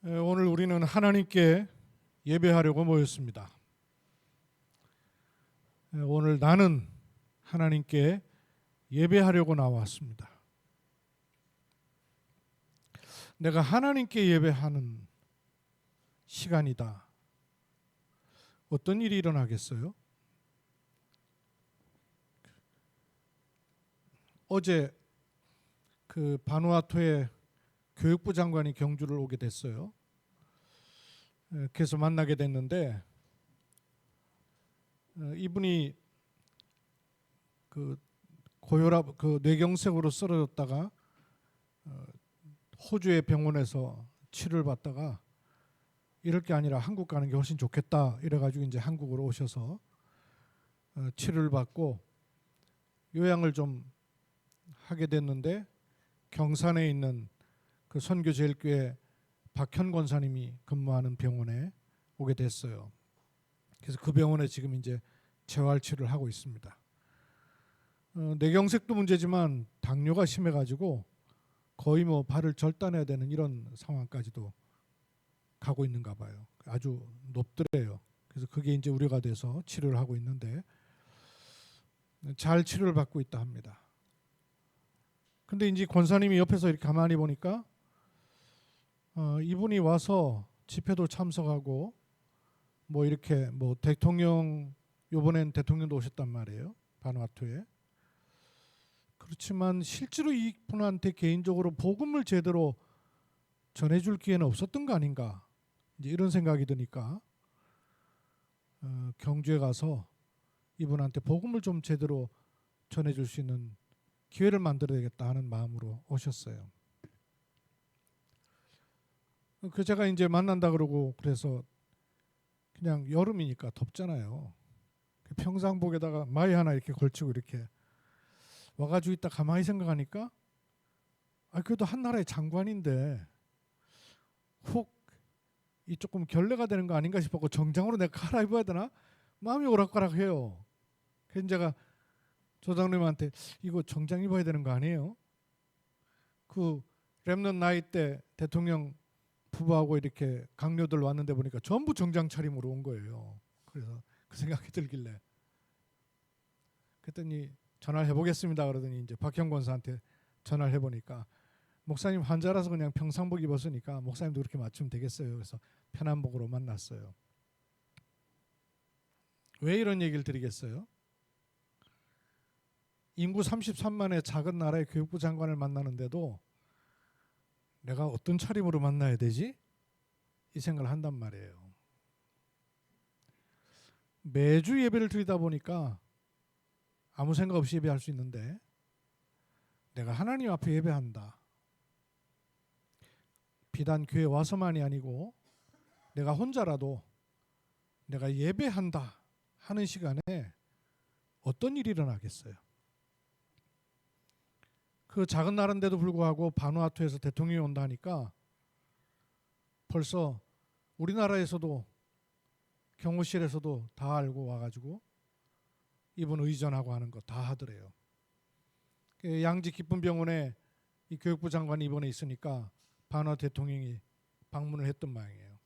오늘 우리는 하나님께 예배하려고 모였습니다. 오늘 나는 하나님께 예배하려고 나왔습니다. 내가 하나님께 예배하는 시간이다. 어떤 일이 일어나겠어요? 어제 그 바누아투의 교육부 장관이 경주를 오게 됐어요. 그래서 만나게 됐는데 이분이 그 고혈압, 뇌경색으로 쓰러졌다가 호주의 병원에서 치료를 받다가 이럴 게 아니라 한국 가는 게 훨씬 좋겠다 이래가지고 이제 한국으로 오셔서 치료를 받고 요양을 좀 하게 됐는데 경산에 있는 그 선교제일교회 박현 권사님이 근무하는 병원에 오게 됐어요. 그래서 그 병원에 지금 이제 재활 치료를 하고 있습니다. 뇌경색도 문제지만 당뇨가 심해가지고 거의 뭐 발을 절단해야 되는 이런 상황까지도 가고 있는가 봐요. 아주 높더래요. 그래서 그게 이제 우려가 돼서 치료를 하고 있는데 잘 치료를 받고 있다 합니다. 근데 이제 권사님이 옆에서 이렇게 가만히 보니까 이분이 와서 집회도 참석하고 뭐 이렇게 뭐 대통령 요번엔 대통령도 오셨단 말이에요. 바누아투에. 그렇지만 실제로 이분한테 개인적으로 복음을 제대로 전해줄 기회는 없었던 거 아닌가 이제 이런 생각이 드니까 경주에 가서 이분한테 복음을 좀 제대로 전해줄 수 있는 기회를 만들어야겠다 하는 마음으로 오셨어요. 그 제가 이제 만난다 그러고 그래서 그냥 여름이니까 덥잖아요. 평상복에다가 마이 하나 이렇게 걸치고 이렇게 와가지고 있다 가만히 생각하니까 그래도 한 나라의 장관인데 혹 이 조금 결례가 되는 거 아닌가 싶었고 정장으로 내가 갈아입어야 되나 마음이 오락가락해요. 그래서 제가 조장님한테 이거 정장 입어야 되는 거 아니에요? 그 렘넌트 나이 때 대통령 부부하고 이렇게 강요들 왔는데 보니까 전부 정장 차림으로 온 거예요. 그래서 그 생각이 들길래 그랬더니 전화를 해보겠습니다 그러더니 이제 박형 권사한테 전화를 해보니까 목사님 환자라서 그냥 평상복 입었으니까 목사님도 그렇게 맞추면 되겠어요. 그래서 편한 복으로 만났어요. 왜 이런 얘기를 드리겠어요? 인구 33만의 작은 나라의 교육부 장관을 만나는데도 내가 어떤 차림으로 만나야 되지? 이 생각을 한단 말이에요. 매주 예배를 드리다 보니까 아무 생각 없이 예배할 수 있는데 내가 하나님 앞에 예배한다. 비단 교회 와서만이 아니고 내가 혼자라도 내가 예배한다 하는 시간에 어떤 일이 일어나겠어요? 그 작은 나라인데도 불구하고 바누아투에서 대통령이 온다 하니까 벌써 우리나라에서도 경호실에서도 다 알고 와가지고 이분 의전하고 하는 거 다 하더래요. 양지 기쁨병원에 이 교육부 장관이 이번에 있으니까 바누아투 대통령이 방문을 했던 모양이에요.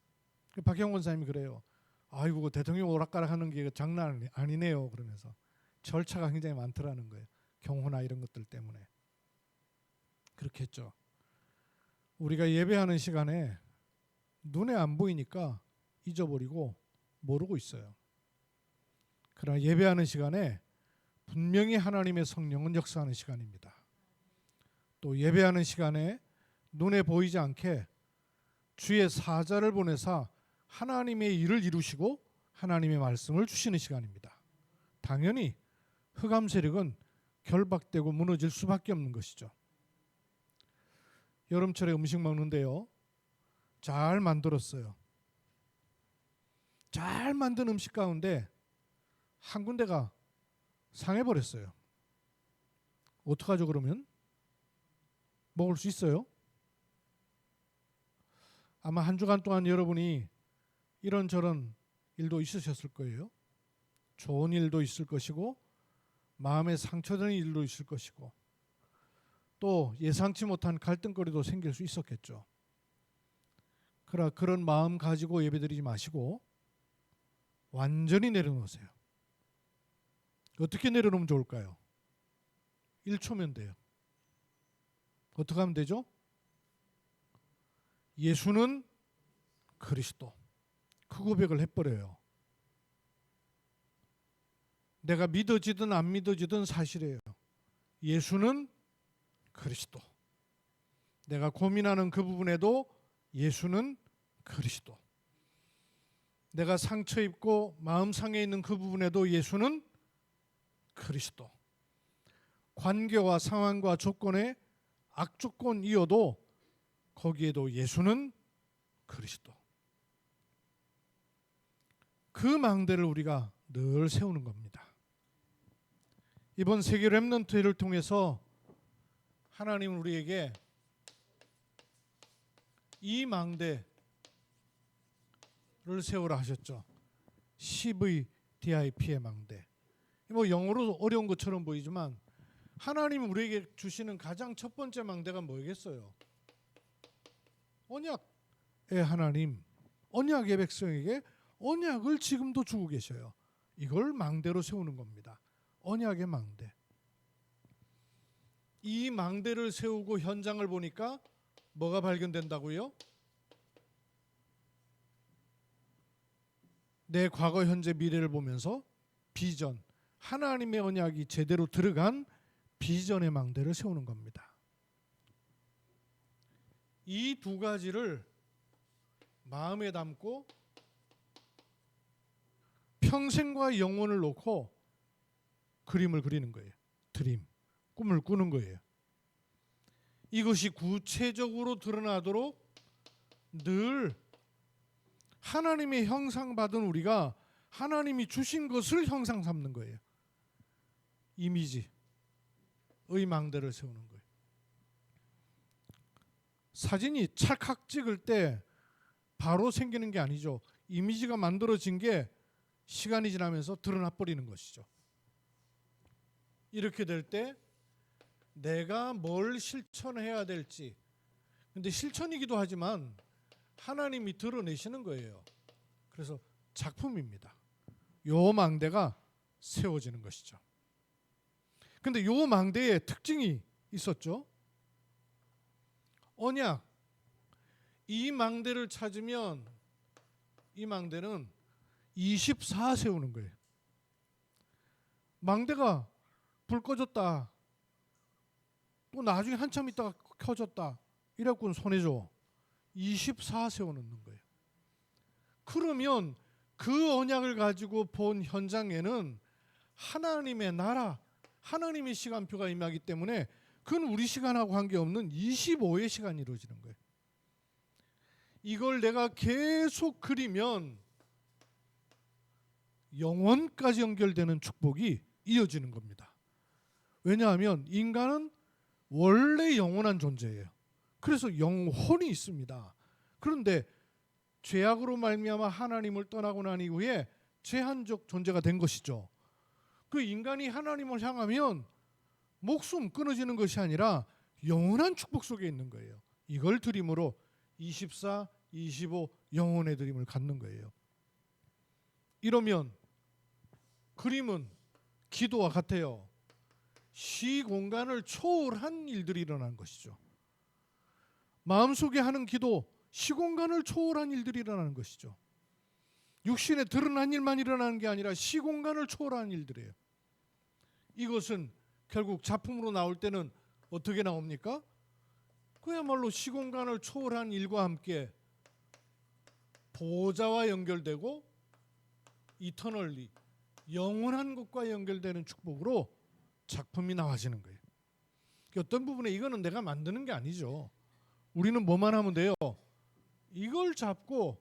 박형 권사님이 그래요. 아이고 대통령 오락가락 하는 게 장난 아니네요. 그러면서 절차가 굉장히 많더라는 거예요. 경호나 이런 것들 때문에. 그렇게 했죠. 우리가 예배하는 시간에 눈에 안 보이니까 잊어버리고 모르고 있어요. 그러나 예배하는 시간에 분명히 하나님의 성령은 역사하는 시간입니다. 또 예배하는 시간에 눈에 보이지 않게 주의 사자를 보내사 하나님의 일을 이루시고 하나님의 말씀을 주시는 시간입니다. 당연히 흑암 세력은 결박되고 무너질 수밖에 없는 것이죠. 여름철에 음식 먹는데요. 잘 만들었어요. 잘 만든 음식 가운데 한 군데가 상해버렸어요. 어떡하죠 그러면? 먹을 수 있어요? 아마 한 주간 동안 여러분이 이런저런 일도 있으셨을 거예요. 좋은 일도 있을 것이고 마음에 상처되는 일도 있을 것이고 또 예상치 못한 갈등거리도 생길 수 있었겠죠. 그러나 그런 마음 가지고 예배드리지 마시고 완전히 내려놓으세요. 어떻게 내려놓으면 좋을까요? 1초면 돼요. 어떻게 하면 되죠? 예수는 그리스도. 그 고백을 해버려요. 내가 믿어지든 안 믿어지든 사실이에요. 예수는 그리스도. 내가 고민하는 그 부분에도 예수는 그리스도. 내가 상처 입고 마음 상해 있는 그 부분에도 예수는 그리스도. 관계와 상황과 조건에 악조건이어도 거기에도 예수는 그리스도. 그 망대를 우리가 늘 세우는 겁니다. 이번 세계 렘넌트회를 통해서 하나님은 우리에게 이 망대를 세우라 하셨죠. CVDIP의 망대. 뭐 영어로 어려운 것처럼 보이지만 하나님은 우리에게 주시는 가장 첫 번째 망대가 뭐겠어요? 언약의 하나님, 언약의 백성에게 언약을 지금도 주고 계셔요. 이걸 망대로 세우는 겁니다. 언약의 망대. 이 망대를 세우고 현장을 보니까 뭐가 발견된다고요? 내 과거, 현재, 미래를 보면서 비전, 하나님의 언약이 제대로 들어간 비전의 망대를 세우는 겁니다. 이 두 가지를 마음에 담고 평생과 영혼을 놓고 그림을 그리는 거예요. 드림, 꿈을 꾸는 거예요. 이것이 구체적으로 드러나도록 늘 하나님의 형상받은 우리가 하나님이 주신 것을 형상 삼는 거예요. 이미지의 망대를 세우는 거예요. 사진이 찰칵 찍을 때 바로 생기는 게 아니죠. 이미지가 만들어진 게 시간이 지나면서 드러나 버리는 것이죠. 이렇게 될 때 내가 뭘 실천해야 될지, 근데 실천이기도 하지만 하나님이 드러내시는 거예요. 그래서 작품입니다. 요 망대가 세워지는 것이죠. 근데 요 망대에 특징이 있었죠. 언약. 이 망대를 찾으면 이 망대는 24 세우는 거예요. 망대가 불 꺼졌다. 또 나중에 한참 있다가 켜졌다. 이래갖고는 손해줘. 24 세워놓는 거예요. 그러면 그 언약을 가지고 본 현장에는 하나님의 나라, 하나님의 시간표가 임하기 때문에 그건 우리 시간하고 관계없는 25의 시간이 이루어지는 거예요. 이걸 내가 계속 그리면 영원까지 연결되는 축복이 이어지는 겁니다. 왜냐하면 인간은 원래 영원한 존재예요. 그래서 영혼이 있습니다. 그런데 죄악으로 말미암아 하나님을 떠나고 난 이후에 제한적 존재가 된 것이죠. 그 인간이 하나님을 향하면 목숨 끊어지는 것이 아니라 영원한 축복 속에 있는 거예요. 이걸 드림으로 24, 25 영혼의 드림을 갖는 거예요. 이러면 그림은 기도와 같아요. 시공간을 초월한 일들이 일어나는 것이죠. 마음속에 하는 기도, 시공간을 초월한 일들이 일어나는 것이죠. 육신에 드러난 일만 일어나는 게 아니라 시공간을 초월한 일들이에요. 이것은 결국 작품으로 나올 때는 어떻게 나옵니까? 그야말로 시공간을 초월한 일과 함께 보좌와 연결되고 이터널리 영원한 것과 연결되는 축복으로 작품이 나와지는 거예요. 어떤 부분에 이거는 내가 만드는 게 아니죠. 우리는 뭐만 하면 돼요? 이걸 잡고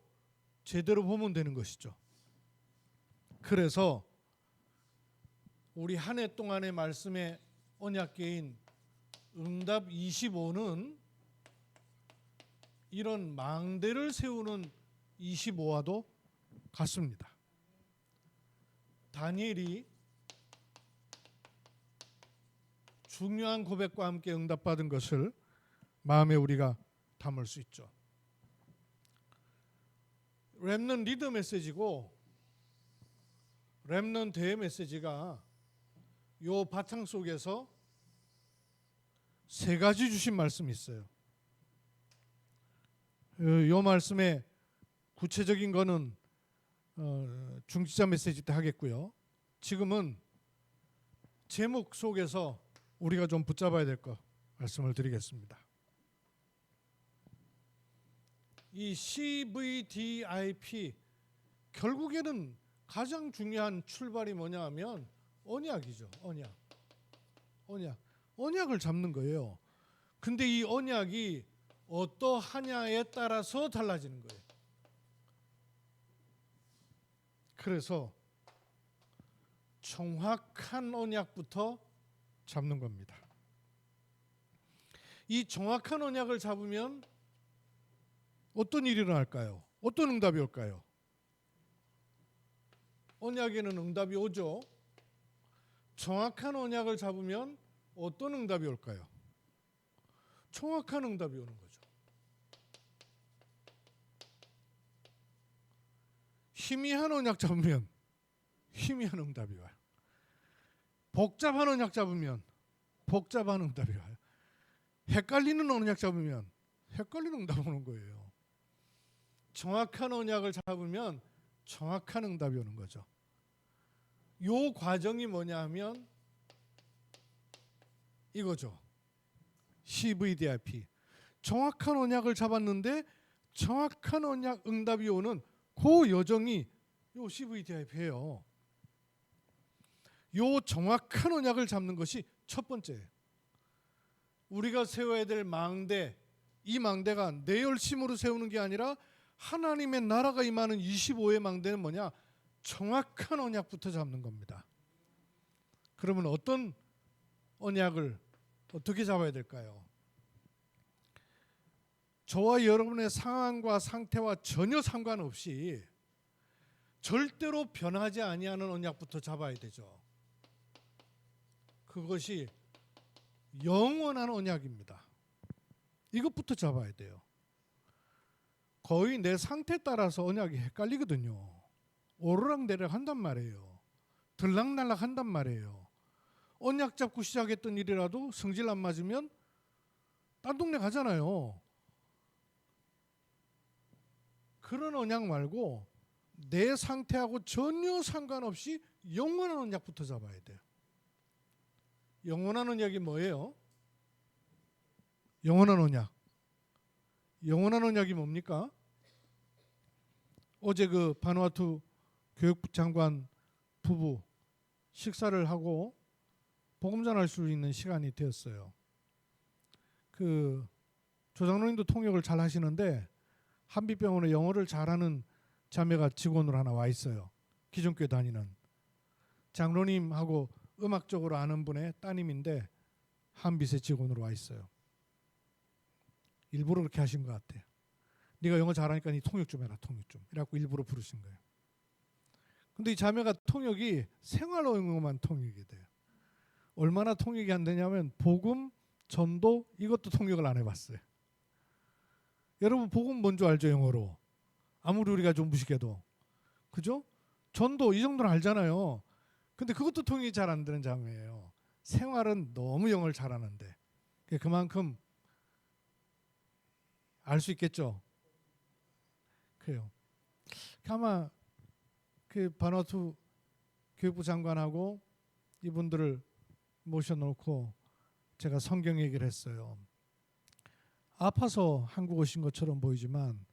제대로 보면 되는 것이죠. 그래서 우리 한 해 동안의 말씀의 언약계인 응답 25는 이런 망대를 세우는 25와도 같습니다. 다니엘이 중요한 고백과 함께 응답받은 것을 마음에 우리가 담을 수 있죠. 렘넌트 리더 메시지고 렘넌트 대회 메시지가 요 바탕 속에서 세 가지 주신 말씀이 있어요. 요 말씀의 구체적인 거는 중지자 메시지 때 하겠고요. 지금은 제목 속에서 우리가 좀 붙잡아야 될 거 말씀을 드리겠습니다. 이 CVDIP 결국에는 가장 중요한 출발이 뭐냐 하면 언약이죠. 언약을 잡는 거예요. 근데 이 언약이 어떠하냐에 따라서 달라지는 거예요. 그래서 정확한 언약부터 잡는 겁니다. 이 정확한 언약을 잡으면 어떤 일이 일어날까요? 어떤 응답이 올까요? 언약에는 응답이 오죠. 정확한 언약을 잡으면 어떤 응답이 올까요? 정확한 응답이 오는 거죠. 희미한 언약 잡으면 희미한 응답이 와요. 복잡한 언약 잡으면 복잡한 응답이 와요. 헷갈리는 언약 잡으면 헷갈리는 응답이 오는 거예요. 정확한 언약을 잡으면 정확한 응답이 오는 거죠. 요 과정이 뭐냐 하면 이거죠. CVDIP. 정확한 언약을 잡았는데 정확한 언약 응답이 오는 그 여정이 요 CVDIP예요. 요 정확한 언약을 잡는 것이 첫 번째예요. 우리가 세워야 될 망대, 이 망대가 내 열심으로 세우는 게 아니라 하나님의 나라가 임하는 25의 망대는 뭐냐? 정확한 언약부터 잡는 겁니다. 그러면 어떤 언약을 어떻게 잡아야 될까요? 저와 여러분의 상황과 상태와 전혀 상관없이 절대로 변하지 아니하는 언약부터 잡아야 되죠. 그것이 영원한 언약입니다. 이것부터 잡아야 돼요. 거의 내 상태에 따라서 언약이 헷갈리거든요. 오르락내리락 한단 말이에요. 들락날락 한단 말이에요. 언약 잡고 시작했던 일이라도 성질 안 맞으면 딴 동네 가잖아요. 그런 언약 말고 내 상태하고 전혀 상관없이 영원한 언약부터 잡아야 돼요. 영원한 언약이 뭐예요? 영원한 언약. 영원한 언약이 뭡니까? 어제 그 바누아투 교육부 장관 부부 식사를 하고 복음 전할 수 있는 시간이 되었어요. 그 조장로님도 통역을 잘 하시는데 한빛병원에 영어를 잘하는 자매가 직원으로 하나 와 있어요. 기존교회 다니는 장로님하고 음악적으로 아는 분의 따님인데 한빛의 직원으로 와 있어요. 일부러 그렇게 하신 것 같아요. 네가 영어 잘하니까 네 통역 좀 해라, 통역 좀. 이라고 일부러 부르신 거예요. 근데 이 자매가 통역이 생활 영어만 통역이 돼요. 얼마나 통역이 안 되냐면 복음, 전도 이것도 통역을 안 해봤어요. 여러분 복음 뭔지 알죠? 영어로. 아무리 우리가 좀 무식해도. 그죠? 전도 이 정도는 알잖아요. 근데 그것도 통역이 잘 안 되는 자매예요. 생활은 너무 영어를 잘하는데 그만큼 알 수 있겠죠. 그래요. 아마 그 바누아투 교육부 장관하고 이분들을 모셔놓고 제가 성경 얘기를 했어요. 아파서 한국 오신 것처럼 보이지만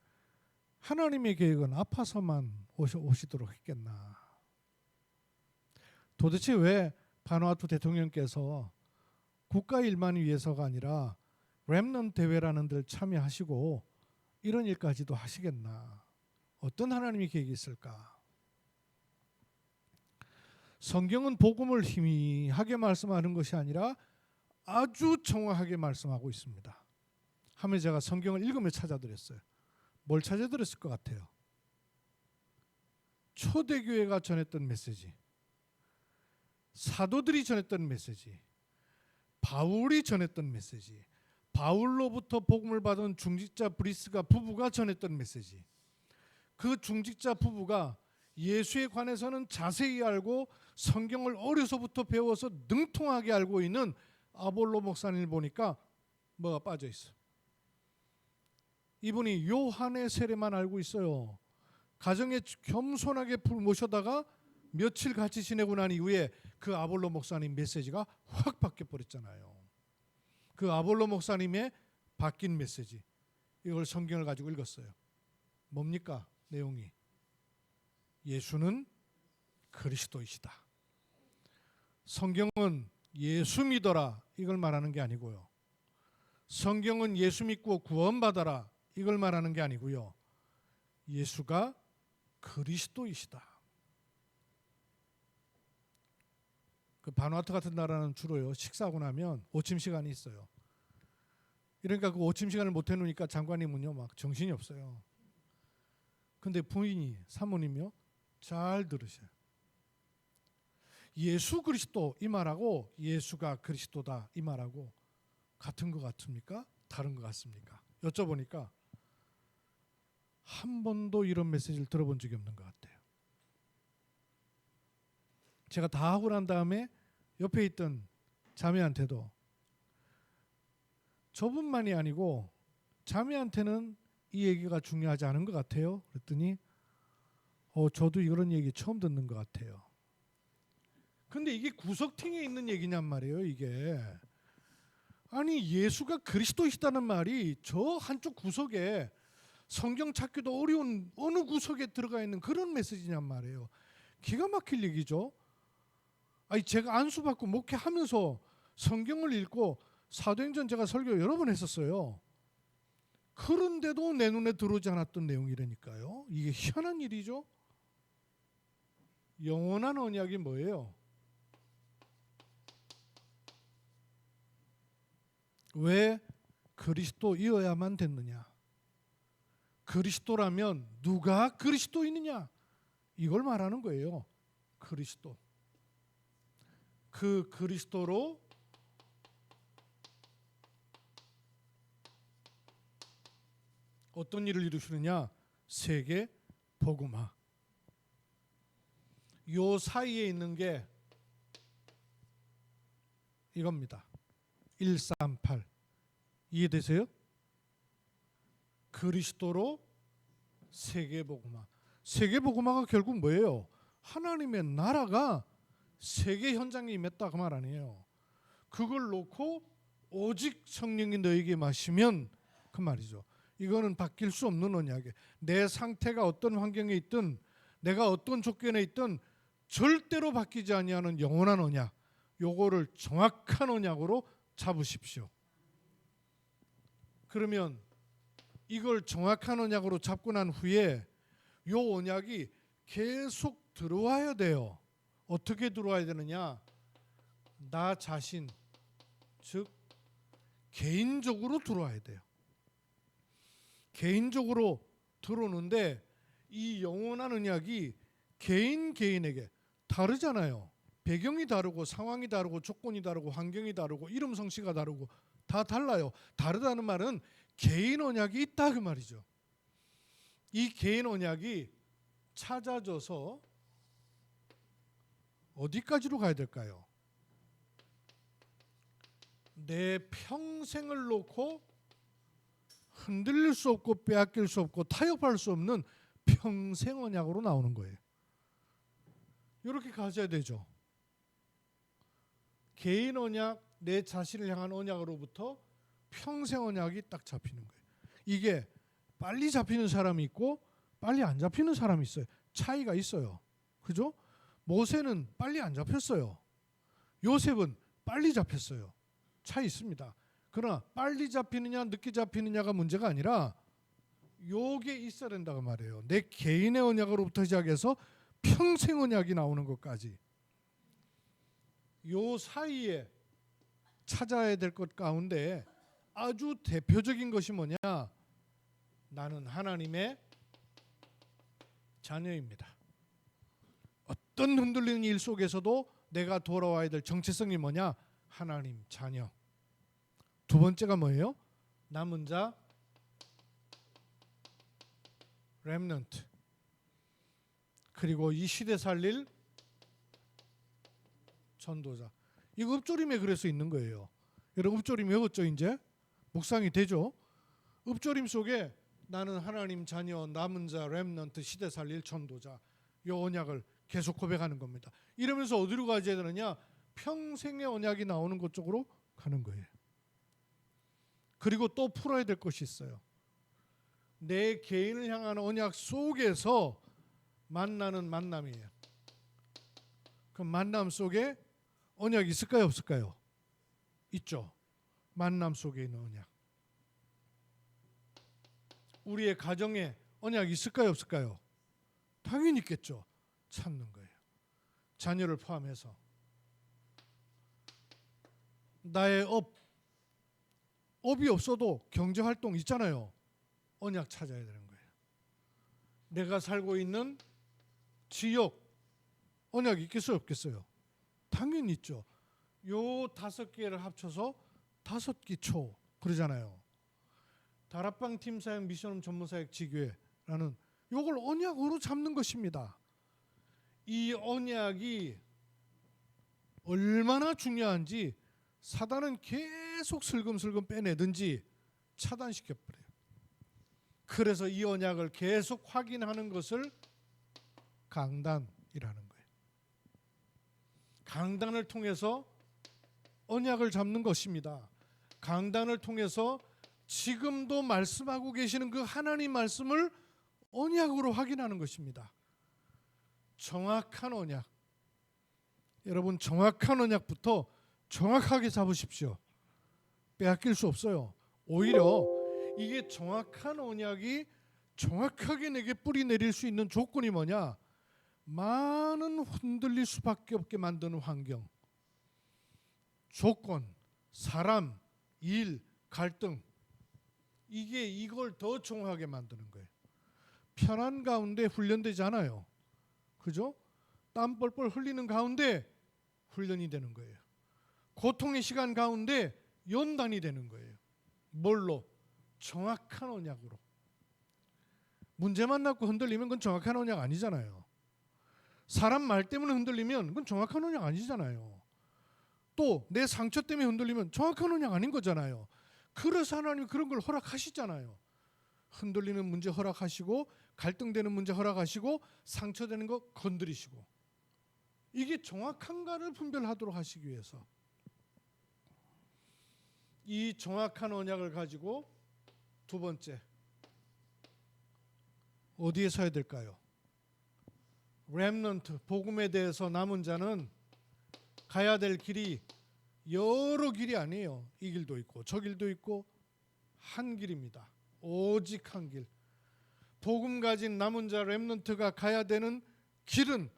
하나님의 계획은 아파서만 오시도록 했겠나. 도대체 왜 바누아투 대통령께서 국가 일만 위해서가 아니라 렘넌트 대회라는 데를 참여하시고 이런 일까지도 하시겠나. 어떤 하나님의 계획이 있을까. 성경은 복음을 희미하게 말씀하는 것이 아니라 아주 정확하게 말씀하고 있습니다. 하면 제가 성경을 읽으며 찾아드렸어요. 뭘 찾아드렸을 것 같아요? 초대교회가 전했던 메시지, 사도들이 전했던 메시지, 바울이 전했던 메시지, 바울로부터 복음을 받은 중직자 브리스가 부부가 전했던 메시지, 그 중직자 부부가 예수에 관해서는 자세히 알고 성경을 어려서부터 배워서 능통하게 알고 있는 아볼로 목사님을 보니까 뭐가 빠져 있어. 이분이 요한의 세례만 알고 있어요. 가정에 겸손하게 모셔다가 며칠 같이 지내고 난 이후에 그 아볼로 목사님 메시지가 확 바뀌어 버렸잖아요. 그 아볼로 목사님의 바뀐 메시지, 이걸 성경을 가지고 읽었어요. 뭡니까? 내용이 예수는 그리스도이시다. 성경은 예수 믿어라 이걸 말하는 게 아니고요. 성경은 예수 믿고 구원받아라 이걸 말하는 게 아니고요. 예수가 그리스도이시다. 그 바누아투 같은 나라는 주로요, 식사하고 나면 오침 시간이 있어요. 그러니까 그 오침 시간을 못 해놓으니까 장관님은요 막 정신이 없어요. 근데 부인이, 사모님이요, 잘 들으셔요. 예수 그리스도 이 말하고 예수가 그리스도다 이 말하고 같은 것 같습니까? 다른 것 같습니까? 여쭤보니까 한 번도 이런 메시지를 들어본 적이 없는 것 같아요. 제가 다 하고 난 다음에 옆에 있던 자매한테도, 저분만이 아니고 자매한테는 이 얘기가 중요하지 않은 것 같아요. 그랬더니 저도 이런 얘기 처음 듣는 것 같아요. 근데 이게 구석탱이에 있는 얘기냔 말이에요. 이게 아니 예수가 그리스도이시다는 말이 저 한쪽 구석에 성경 찾기도 어려운 어느 구석에 들어가 있는 그런 메시지냔 말이에요. 기가 막힐 얘기죠. 아니 제가 안수받고 목회하면서 성경을 읽고 사도행전 제가 설교 여러 번 했었어요. 그런데도 내 눈에 들어오지 않았던 내용이라니까요. 이게 희한한 일이죠. 영원한 언약이 뭐예요? 왜 그리스도이어야만 됐느냐? 그리스도라면 누가 그리스도이느냐? 이걸 말하는 거예요. 그리스도. 그 그리스도로 어떤 일을 이루시느냐? 세계 복음화. 요 사이에 있는 게 이겁니다. 138 이해되세요? 그리스도로 세계 복음화. 세계 복음화가 결국 뭐예요? 하나님의 나라가 세계 현장에 임했다 그 말 아니에요. 그걸 놓고 오직 성령이 너에게 마시면 그 말이죠. 이거는 바뀔 수 없는 언약이에요. 내 상태가 어떤 환경에 있든 내가 어떤 조건에 있든 절대로 바뀌지 아니하는 영원한 언약. 요거를 정확한 언약으로 잡으십시오. 그러면 이걸 정확한 언약으로 잡고 난 후에 요 언약이 계속 들어와야 돼요. 어떻게 들어와야 되느냐? 나 자신, 즉 개인적으로 들어와야 돼요. 개인적으로 들어오는데 이 영원한 언약이 개인에게 다르잖아요. 배경이 다르고 상황이 다르고 조건이 다르고 환경이 다르고 이름 성씨가 다르고 다 달라요. 다르다는 말은 개인 언약이 있다 그 말이죠. 이 개인 언약이 찾아져서 어디까지로 가야 될까요? 내 평생을 놓고 흔들릴 수 없고 빼앗길 수 없고 타협할 수 없는 평생 언약으로 나오는 거예요. 이렇게 가져야 되죠. 개인 언약, 내 자신을 향한 언약으로부터 평생 언약이 딱 잡히는 거예요. 이게 빨리 잡히는 사람이 있고 빨리 안 잡히는 사람이 있어요. 차이가 있어요. 그죠? 모세는 빨리 안 잡혔어요. 요셉은 빨리 잡혔어요. 차이 있습니다. 그러나 빨리 잡히느냐 늦게 잡히느냐가 문제가 아니라 요게 있어야 된다고 말해요. 내 개인의 언약으로부터 시작해서 평생 언약이 나오는 것까지 요 사이에 찾아야 될 것 가운데 아주 대표적인 것이 뭐냐? 나는 하나님의 자녀입니다. 어떤 흔들리는 일 속에서도 내가 돌아와야 될 정체성이 뭐냐? 하나님 자녀. 두 번째가 뭐예요? 남은 자, 렘넌트. 그리고 이 시대 살릴 전도자. 이거 읍조림에 그래서 있는 거예요. 여러분 읍조림 외웠죠? 이제 묵상이 되죠? 읍조림 속에 나는 하나님 자녀, 남은 자, 렘넌트, 시대 살릴 전도자, 요 언약을 계속 고백하는 겁니다. 이러면서 어디로 가야 되느냐? 평생의 언약이 나오는 것 쪽으로 가는 거예요. 그리고 또 풀어야 될 것이 있어요. 내 개인을 향한 언약 속에서 만나는 만남이에요. 그 만남 속에 언약이 있을까요? 없을까요? 있죠. 만남 속에 있는 언약. 우리의 가정에 언약이 있을까요? 없을까요? 당연히 있겠죠. 찾는 거예요. 자녀를 포함해서. 나의 업이 없어도 경제활동 있잖아요. 언약 찾아야 되는 거예요. 내가 살고 있는 지역 언약이 있겠어요? 없겠어요? 당연히 있죠. 요 5개를 합쳐서 5기초 그러잖아요. 다락방 팀사역 미션홈 전문사역 지교회라는 요걸 언약으로 잡는 것입니다. 이 언약이 얼마나 중요한지 사단은 계속 슬금슬금 빼내든지 차단시켜버려요. 그래서 이 언약을 계속 확인하는 것을 강단이라는 거예요. 강단을 통해서 언약을 잡는 것입니다. 강단을 통해서 지금도 말씀하고 계시는 그 하나님 말씀을 언약으로 확인하는 것입니다. 정확한 언약. 여러분 정확한 언약부터 정확하게 잡으십시오. 빼앗길 수 없어요. 오히려 이게 정확한 언약이 정확하게 내게 뿌리 내릴 수 있는 조건이 뭐냐? 많은 흔들릴 수밖에 없게 만드는 환경, 조건, 사람, 일, 갈등, 이걸 더 정확하게 만드는 거예요. 편한 가운데 훈련되지 않아요. 그죠? 땀 뻘뻘 흘리는 가운데 훈련이 되는 거예요. 고통의 시간 가운데 연단이 되는 거예요. 뭘로? 정확한 언약으로. 문제만 낳고 흔들리면 그건 정확한 언약 아니잖아요. 사람 말 때문에 흔들리면 그건 정확한 언약 아니잖아요. 또 내 상처 때문에 흔들리면 정확한 언약 아닌 거잖아요. 그래서 하나님이 그런 걸 허락하시잖아요. 흔들리는 문제 허락하시고 갈등되는 문제 허락하시고 상처되는 거 건드리시고, 이게 정확한가를 분별하도록 하시기 위해서 이 정확한 언약을 가지고 두 번째 어디에 서야 될까요? 렘넌트, 복음에 대해서 남은 자는 가야 될 길이 여러 길이 아니에요. 이 길도 있고 저 길도 있고 한 길입니다. 오직 한 길. 복음 가진 남은 자 렘넌트가 가야 되는 길은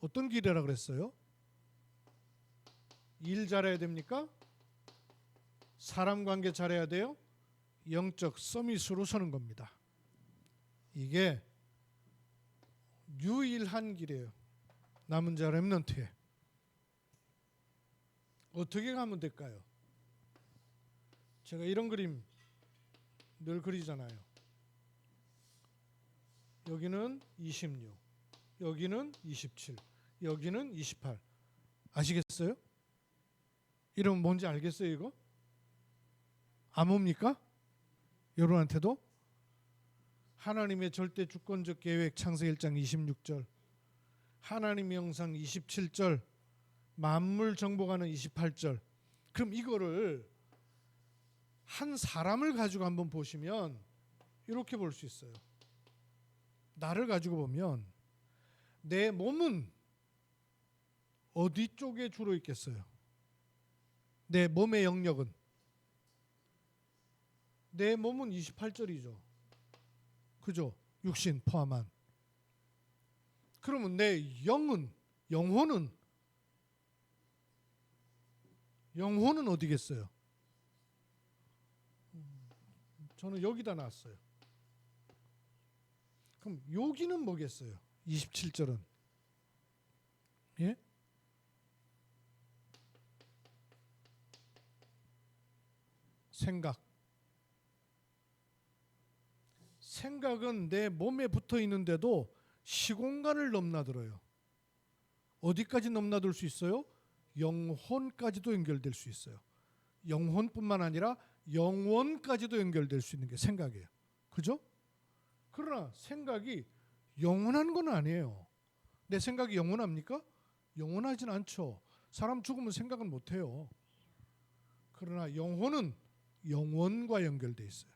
어떤 길이라 그랬어요? 일 잘해야 됩니까? 사람 관계 잘해야 돼요? 영적 서밋으로 서는 겁니다. 이게 유일한 길이에요. 남은 자 렘넌트에. 어떻게 가면 될까요? 제가 이런 그림 늘 그리잖아요. 여기는 26, 여기는 27, 여기는 28. 아시겠어요? 이러면 뭔지 알겠어요 이거? 안 옵니까? 여러분한테도? 하나님의 절대 주권적 계획 창세기 1장 26절, 하나님의 형상 27절, 만물 정복하는 28절. 그럼 이거를 한 사람을 가지고 한번 보시면 이렇게 볼 수 있어요. 나를 가지고 보면 내 몸은 어디 쪽에 주로 있겠어요? 내 몸의 영역은? 내 몸은 28절이죠. 그죠? 육신 포함한. 그러면 내 영혼은 어디겠어요? 저는 여기다 놨어요. 그럼 여기는 뭐겠어요? 27절은. 예? 생각은 내 몸에 붙어 있는데도 시공간을 넘나들어요. 어디까지 넘나들 수 있어요? 영혼까지도 연결될 수 있어요. 영혼뿐만 아니라 영원까지도 연결될 수 있는 게 생각이에요. 그죠? 그러나 생각이 영원한 건 아니에요. 내 생각이 영원합니까? 영원하진 않죠. 사람 죽으면 생각은 못해요. 그러나 영혼은 영원과 연결돼 있어요.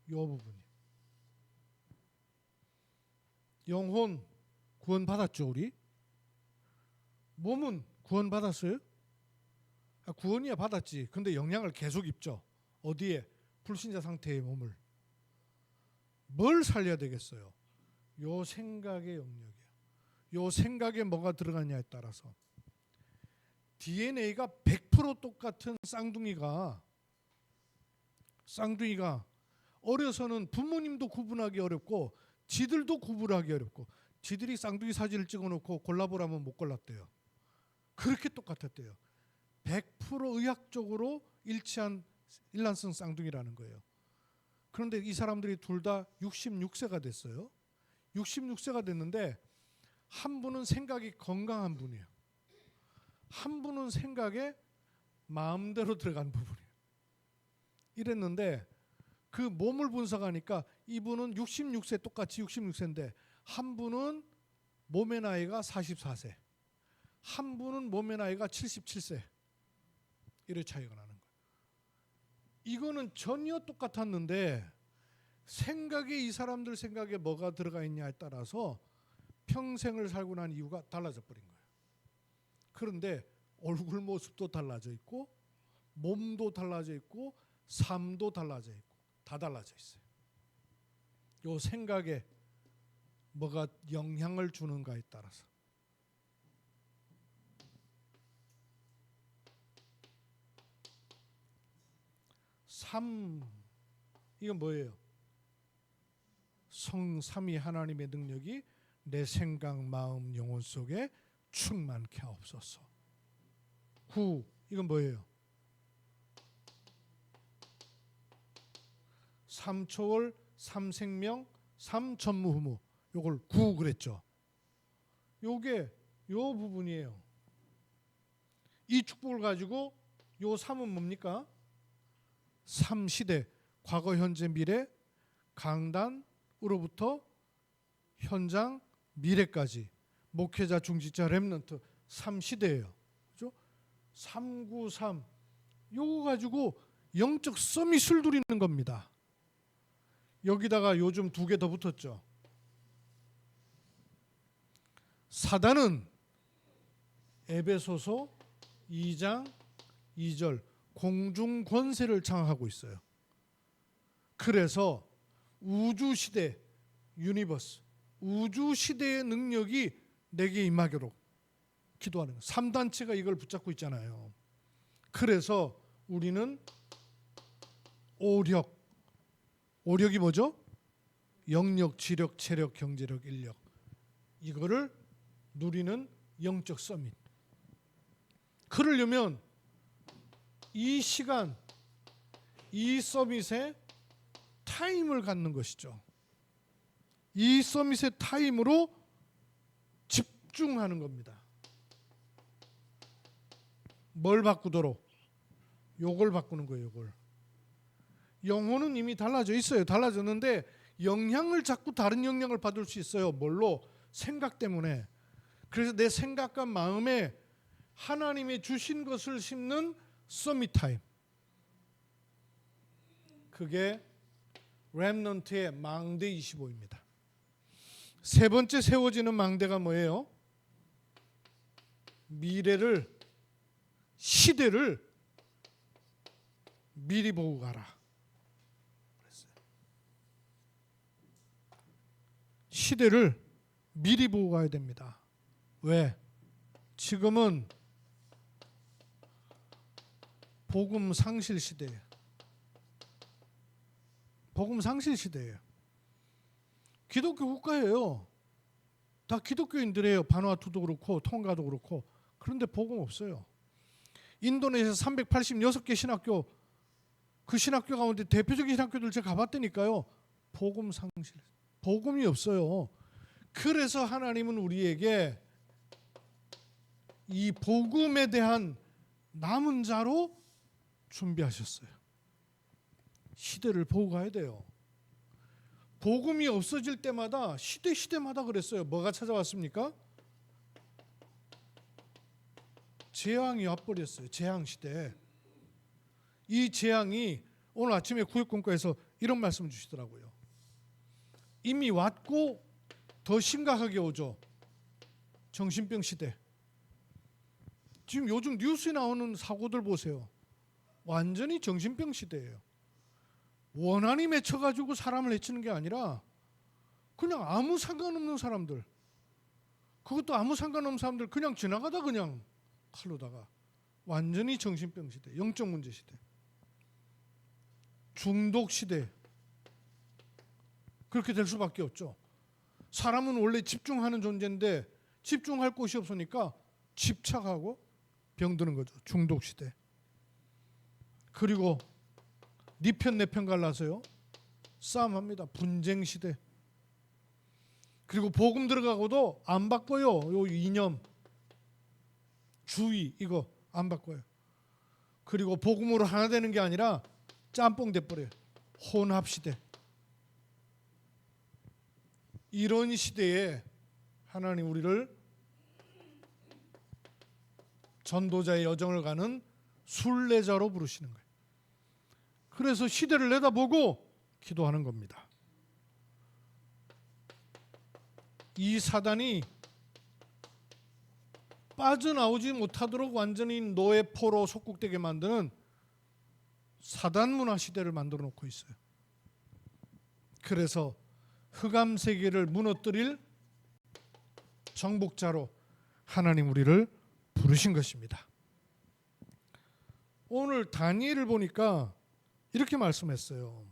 이 부분이. 영혼 구원 받았죠, 우리? 몸은 구원 받았어요? 구원이야 받았지. 근데 영향을 계속 입죠. 어디에? 불신자 상태의 몸을. 뭘 살려야 되겠어요? 요 생각의 영역이에요. 요 생각에 뭐가 들어가냐에 따라서 DNA가 100% 똑같은 쌍둥이가 어려서는 부모님도 구분하기 어렵고 지들도 구분하기 어렵고 지들이 쌍둥이 사진을 찍어놓고 골라보라면 못 골랐대요. 그렇게 똑같았대요. 100% 의학적으로 일치한 일란성 쌍둥이라는 거예요. 그런데 이 사람들이 둘 다 66세가 됐어요. 66세가 됐는데 한 분은 생각이 건강한 분이에요. 한 분은 생각에 마음대로 들어간 부분이에요. 이랬는데 그 몸을 분석하니까 이분은 66세 똑같이 66세인데 한 분은 몸의 나이가 44세, 한 분은 몸의 나이가 77세. 이래 차이가 나는 거예요. 이거는 전혀 똑같았는데 생각에 이 사람들 생각에 뭐가 들어가 있냐에 따라서 평생을 살고 난 이유가 달라져 버린 거예요. 그런데 얼굴 모습도 달라져 있고 몸도 달라져 있고 삶도 달라져 있고 다 달라져 있어요. 요 생각에 뭐가 영향을 주는가에 따라서. 삶, 이건 뭐예요? 성삼위 하나님의 능력이 내 생각, 마음, 영혼 속에 충만케 하옵소서. 9, 이건 뭐예요? 삼초월, 삼생명, 삼전무후무. 요걸 9 그랬죠. 요게 요 부분이에요. 이 축복을 가지고 요 3은 뭡니까? 3시대, 과거, 현재, 미래, 강단으로부터 현장, 미래까지 목회자, 중직자, 렘넌트 3시대예요. 그죠? 393 요거 가지고 영적 서밋을 누리는 겁니다. 여기다가 요즘 2개 더 붙었죠. 사단은 에베소서 2장 2절 공중 권세를 장악하고 있어요. 그래서 우주시대, 유니버스, 우주시대의 능력이 내게 임하도록 기도하는 거예요. 3단체가 이걸 붙잡고 있잖아요. 그래서 우리는 오력이 뭐죠? 영력, 지력, 체력, 경제력, 인력. 이거를 누리는 영적 서밋. 그러려면 이 시간, 이 서밋에 타임을 갖는 것이죠. 이 서밋의 타임으로 집중하는 겁니다. 뭘 바꾸도록? 요걸 바꾸는 거예요. 요걸. 영혼은 이미 달라져 있어요. 달라졌는데 영향을 자꾸 다른 영향을 받을 수 있어요. 뭘로? 생각 때문에. 그래서 내 생각과 마음에 하나님이 주신 것을 심는 서밋 타임. 그게 렘넌트의 망대 25입니다. 세 번째 세워지는 망대가 뭐예요? 미래를, 시대를 미리 보고 가라. 그랬어요. 시대를 미리 보고 가야 됩니다. 왜? 지금은 복음 상실 시대예요. 복음 상실 시대예요. 기독교 국가예요. 다 기독교인들이에요. 바누아투도 그렇고 tonga도 그렇고. 그런데 복음 없어요. 인도네시아 386개 신학교, 그 신학교 가운데 대표적인 신학교들 제가 가봤다니까요. 복음 상실. 복음이 없어요. 그래서 하나님은 우리에게 이 복음에 대한 남은 자로 준비하셨어요. 시대를 보고 가야 돼요. 복음이 없어질 때마다 시대마다 그랬어요. 뭐가 찾아왔습니까? 재앙이 와버렸어요. 재앙시대. 이 재앙이 오늘 아침에 구역공과에서 이런 말씀을 주시더라고요. 이미 왔고 더 심각하게 오죠. 정신병 시대. 지금 요즘 뉴스에 나오는 사고들 보세요. 완전히 정신병 시대예요. 원한이 맺혀가지고 사람을 해치는 게 아니라 그냥 아무 상관없는 사람들, 그것도 아무 상관없는 사람들 그냥 지나가다 그냥 칼로다가 완전히 정신병 시대, 영적 문제 시대, 중독 시대. 그렇게 될 수밖에 없죠. 사람은 원래 집중하는 존재인데 집중할 곳이 없으니까 집착하고 병드는 거죠. 중독 시대. 그리고 네 편 내 편 갈라서요 싸움합니다. 분쟁 시대. 그리고 복음 들어가고도 안 바꿔요. 요 이념, 주의 이거 안 바꿔요. 그리고 복음으로 하나 되는 게 아니라 짬뽕 돼버려요. 혼합 시대. 이런 시대에 하나님 우리를 전도자의 여정을 가는 순례자로 부르시는 거예요. 그래서 시대를 내다보고 기도하는 겁니다. 이 사단이 빠져나오지 못하도록 완전히 노예 포로 속국되게 만드는 사단 문화 시대를 만들어 놓고 있어요. 그래서 흑암 세계를 무너뜨릴 정복자로 하나님 우리를 부르신 것입니다. 오늘 다니엘을 보니까 이렇게 말씀했어요.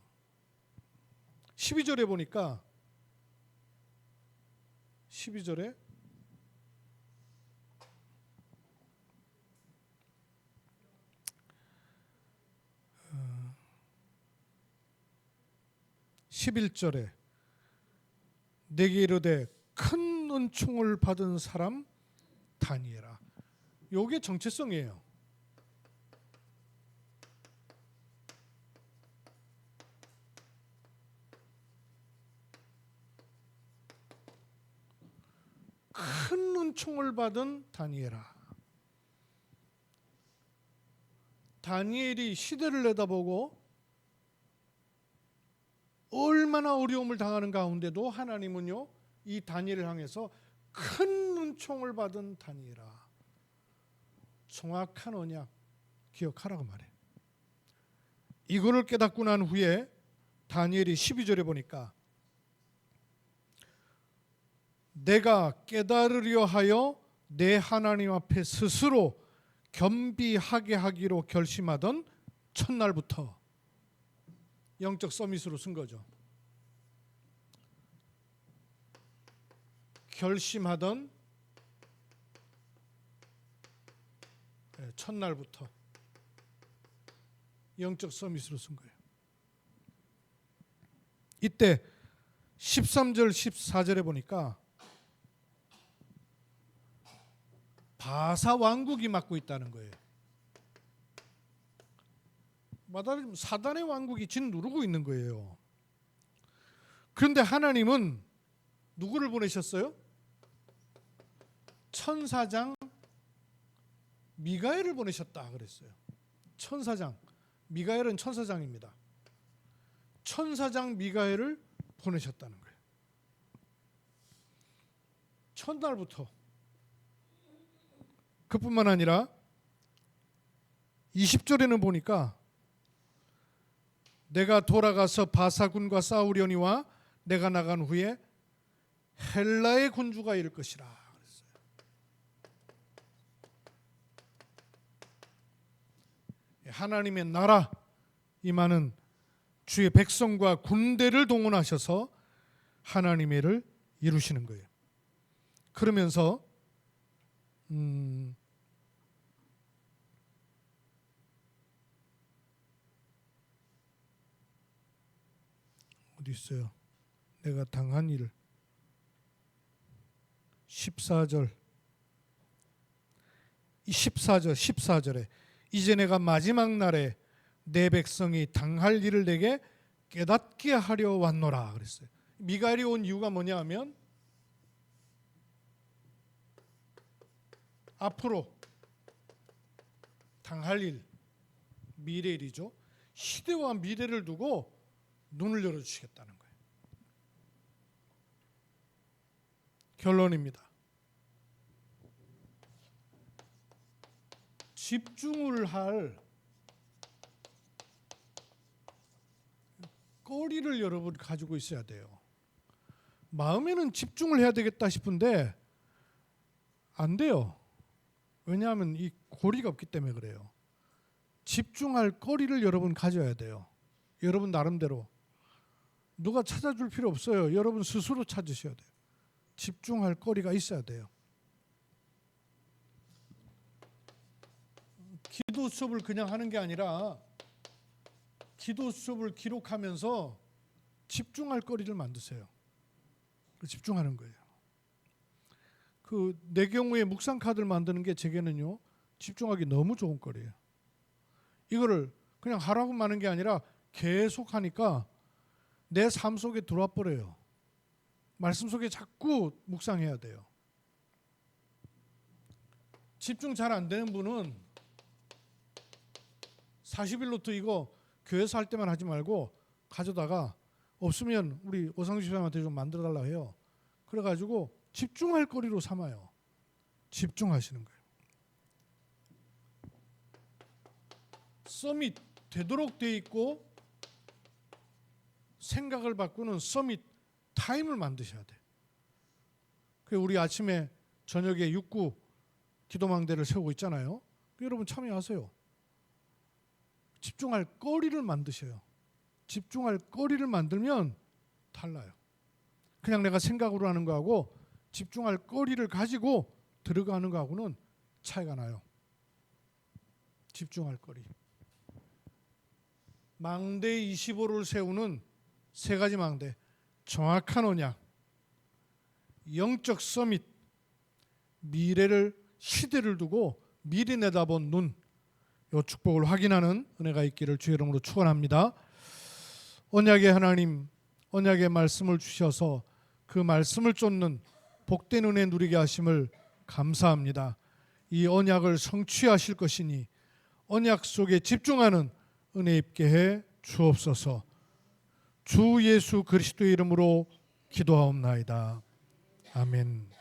12절에 보니까 12절에 11절에 내게 이르되 큰 은총을 받은 사람 다니엘아. 요게 정체성이에요. 큰 은총을 받은 다니엘아. 다니엘이 시대를 내다보고 얼마나 어려움을 당하는 가운데도 하나님은요 이 다니엘을 향해서 큰 은총을 받은 다니엘아. 정확한 언약 기억하라고 말해. 이거를 깨닫고 난 후에 다니엘이 12절에 보니까 내가 깨달으려 하여 내 하나님 앞에 스스로 겸비하게 하기로 결심하던 첫날부터 영적 서밋으로 쓴 거죠. 결심하던 첫날부터 영적 서밋으로 쓴 거예요. 이때 13절 14절에 보니까 바사 왕국이 맡고 있다는 거예요. 말하자면 사단의 왕국이 진 누르고 있는 거예요. 그런데 하나님은 누구를 보내셨어요? 천사장 미가엘을 보내셨다 그랬어요. 천사장 미가엘은 천사장입니다. 천사장 미가엘을 보내셨다는 거예요. 첫날부터. 그뿐만 아니라 20절에는 보니까 내가 돌아가서 바사군과 싸우려니와 내가 나간 후에 헬라의 군주가 이를 것이라 그랬어요. 하나님의 나라 임하는 주의 백성과 군대를 동원하셔서 하나님의 일을 이루시는 거예요. 그러면서 어디 있어요? 내가 당한 일. 14절. 이 14절에 이제 내가 마지막 날에 내 백성이 당할 일을 내게 깨닫게 하려 왔노라 그랬어요. 미가엘이 온 이유가 뭐냐 하면 앞으로 당할 일, 미래 일이죠. 시대와 미래를 두고 눈을 열어주시겠다는 거예요. 결론입니다. 집중을 할 거리를 여러분 가지고 있어야 돼요. 마음에는 집중을 해야 되겠다 싶은데 안 돼요. 왜냐하면 이 고리가 없기 때문에 그래요. 집중할 거리를 여러분 가져야 돼요. 여러분 나름대로. 누가 찾아줄 필요 없어요. 여러분 스스로 찾으셔야 돼요. 집중할 거리가 있어야 돼요. 기도 수업을 그냥 하는 게 아니라 기도 수업을 기록하면서 집중할 거리를 만드세요. 집중하는 거예요. 내 경우에 묵상 카드를 만드는 게 제게는요 집중하기 너무 좋은 거리예요. 이거를 그냥 하라고 하는 게 아니라 계속 하니까 내 삶 속에 들어와 버려요. 말씀 속에 자꾸 묵상해야 돼요. 집중 잘 안 되는 분은 40일로트 이거 교회에서 할 때만 하지 말고 가져다가 없으면 우리 오상주 집사님한테 좀 만들어 달라고 해요. 그래가지고 집중할 거리로 삼아요. 집중하시는 거예요. 서밋 되도록 돼 있고 생각을 바꾸는 서밋 타임을 만드셔야 돼요. 우리 아침에 저녁에 6구 기도망대를 세우고 있잖아요. 여러분 참여하세요. 집중할 거리를 만드셔요. 집중할 거리를 만들면 달라요. 그냥 내가 생각으로 하는 거하고 집중할 거리를 가지고 들어가는 거하고는 차이가 나요. 집중할 거리. 망대 25를 세우는 세 가지 망대. 정확한 언약, 영적 서밋, 미래를 시대를 두고 미리 내다본 눈, 이 축복을 확인하는 은혜가 있기를 주의 이름으로 축원합니다. 언약의 하나님, 언약의 말씀을 주셔서 그 말씀을 쫓는 복된 은혜 누리게 하심을 감사합니다. 이 언약을 성취하실 것이니 언약 속에 집중하는 은혜 입게 해 주옵소서. 주 예수 그리스도의 이름으로 기도하옵나이다. 아멘.